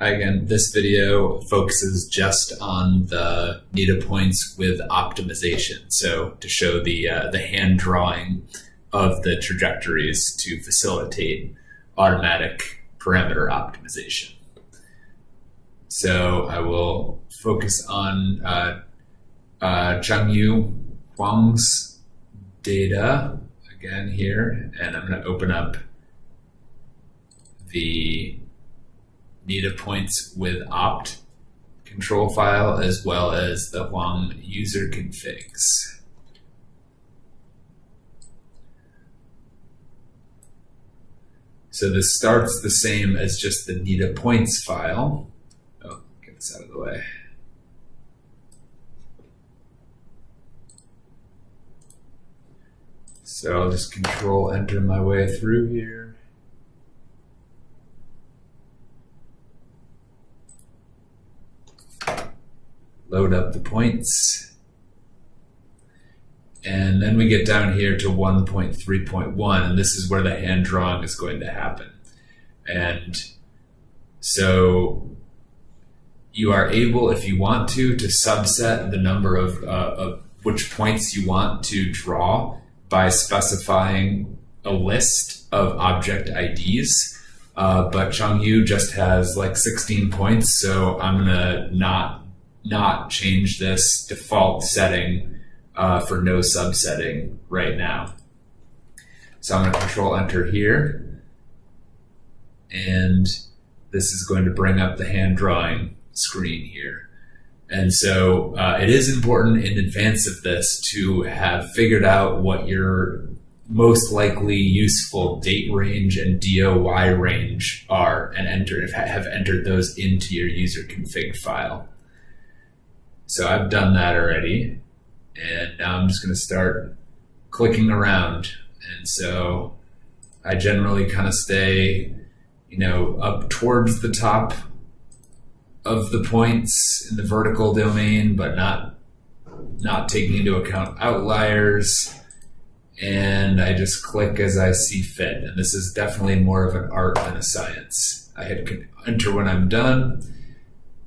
Again, this video focuses just on the NITA points with optimization. So to show the hand drawing of the trajectories to facilitate automatic parameter optimization. So I will focus on Changyu Huang's data again here, and I'm going to open up the NITA points with opt control file as well as the Huang user configs. So this starts the same as just the NITA points file. Oh, get this out of the way. So I'll just control enter my way through here. Load up the points. And then we get down here to 1.3.1, and this is where the hand drawing is going to happen. And so you are able, if you want to subset the number of which points you want to draw by specifying a list of object IDs. But Changyu just has like 16 points, so I'm gonna not change this default setting for no subsetting right now. So I'm going to control enter here, and this is going to bring up the hand drawing screen here. And so it is important in advance of this to have figured out what your most likely useful date range and DOY range are, and have entered those into your user config file. So I've done that already, and now I'm just going to start clicking around. And so I generally kind of stay, up towards the top of the points in the vertical domain, but not taking into account outliers. And I just click as I see fit. And this is definitely more of an art than a science. I hit enter when I'm done.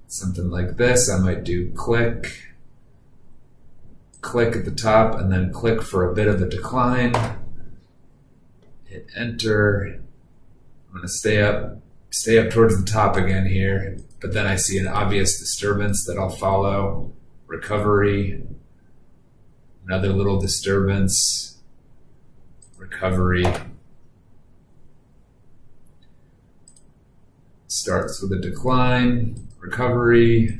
Something like this, I might do click at the top, and then click for a bit of a decline. Hit enter. I'm gonna stay up towards the top again here, but then I see an obvious disturbance that I'll follow. Recovery, another little disturbance, recovery. Starts with a decline, recovery,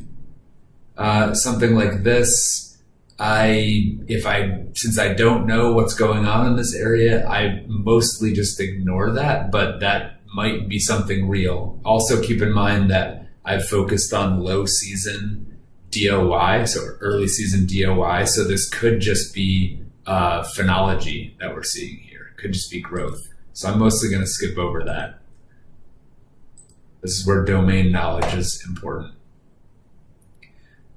something like this. Since I don't know what's going on in this area, I mostly just ignore that, but that might be something real. Also keep in mind that I've focused on low season DOY, so early season DOY, so this could just be phenology that we're seeing here. It could just be growth. So I'm mostly going to skip over that. This is where domain knowledge is important.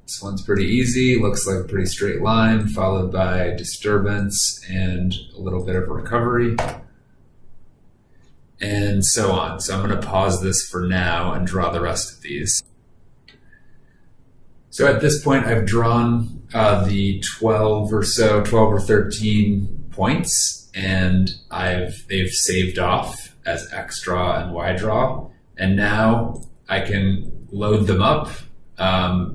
This one's pretty easy, looks like a pretty straight line, followed by disturbance and a little bit of recovery, and so on. So I'm going to pause this for now and draw the rest of these. So at this point, I've drawn the 12 or 13 points, and they've saved off as X draw and Y draw. And now I can load them up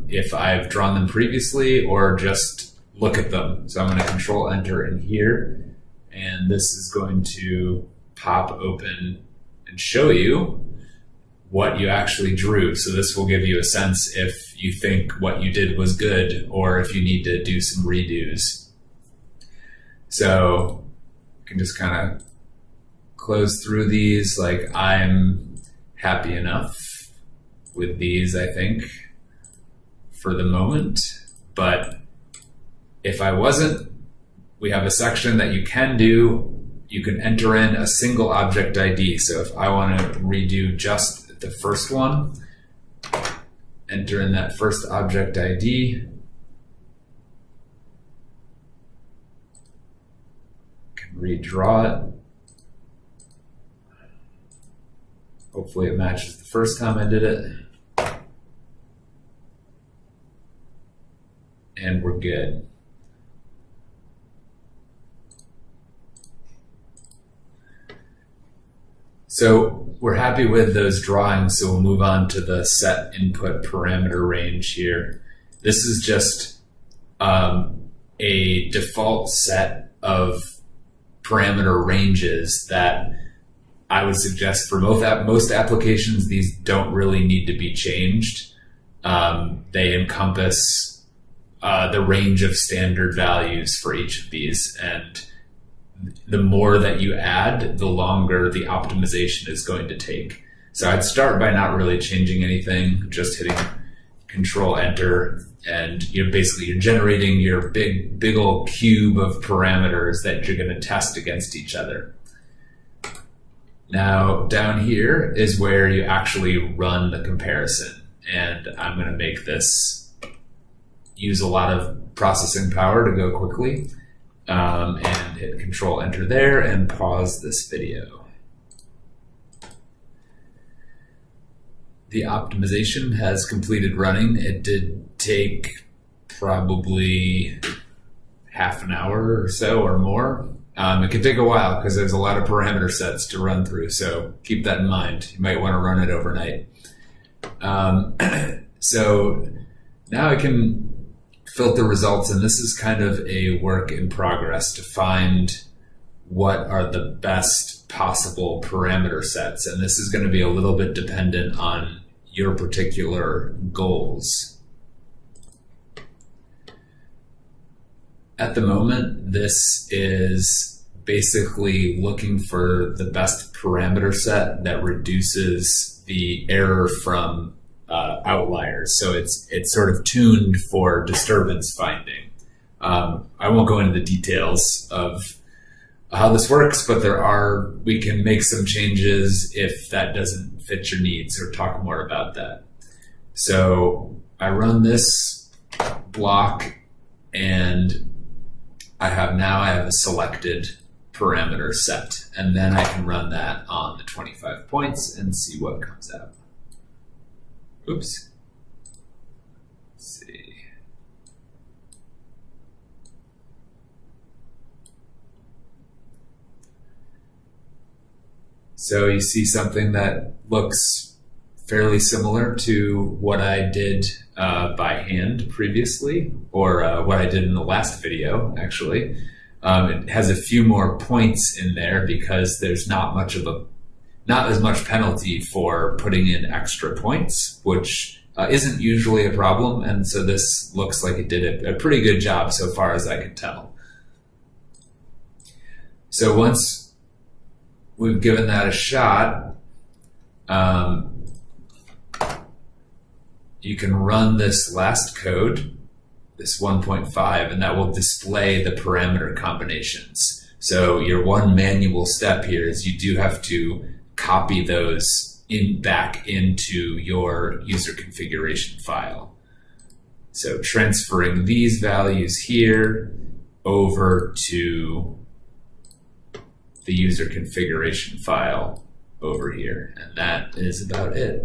if I've drawn them previously, or just look at them. So I'm going to control enter in here, and this is going to pop open and show you what you actually drew. So this will give you a sense if you think what you did was good, or if you need to do some redos. So you can just kind of close through these. Like, I'm happy enough with these, I think, for the moment. But if I wasn't, we have a section that you can do. You can enter in a single object ID. So if I want to redo just the first one, enter in that first object ID. Can redraw it. Hopefully it matches the first time I did it. and we're good. So we're happy with those drawings, so we'll move on to the set input parameter range here. This is just a default set of parameter ranges that I would suggest for most applications, these don't really need to be changed. They encompass the range of standard values for each of these, and the more that you add, the longer the optimization is going to take. So I'd start by not really changing anything, just hitting Control Enter, and basically you're generating your big old cube of parameters that you're going to test against each other. Now down here is where you actually run the comparison, and I'm going to make this use a lot of processing power to go quickly. And hit Control Enter there and pause this video. The optimization has completed running. It did take probably half an hour or so or more. It can take a while because there's a lot of parameter sets to run through, so keep that in mind. You might want to run it overnight. So now I can filter results, and this is kind of a work in progress to find what are the best possible parameter sets, and this is going to be a little bit dependent on your particular goals. At the moment, this is basically looking for the best parameter set that reduces the error from outliers. So it's sort of tuned for disturbance finding. I won't go into the details of how this works, but we can make some changes if that doesn't fit your needs, or talk more about that. So I run this block, and I have a selected parameter set, and then I can run that on the 25 points and see what comes out. Oops. Let's see. So you see something that looks fairly similar to what I did by hand previously, or what I did in the last video, actually. It has a few more points in there because there's not as much penalty for putting in extra points, which isn't usually a problem. And so this looks like it did a pretty good job so far as I can tell. So once we've given that a shot, you can run this last code, this 1.5, and that will display the parameter combinations. So your one manual step here is you do have to copy those back into your user configuration file. So transferring these values here over to the user configuration file over here, and that is about it.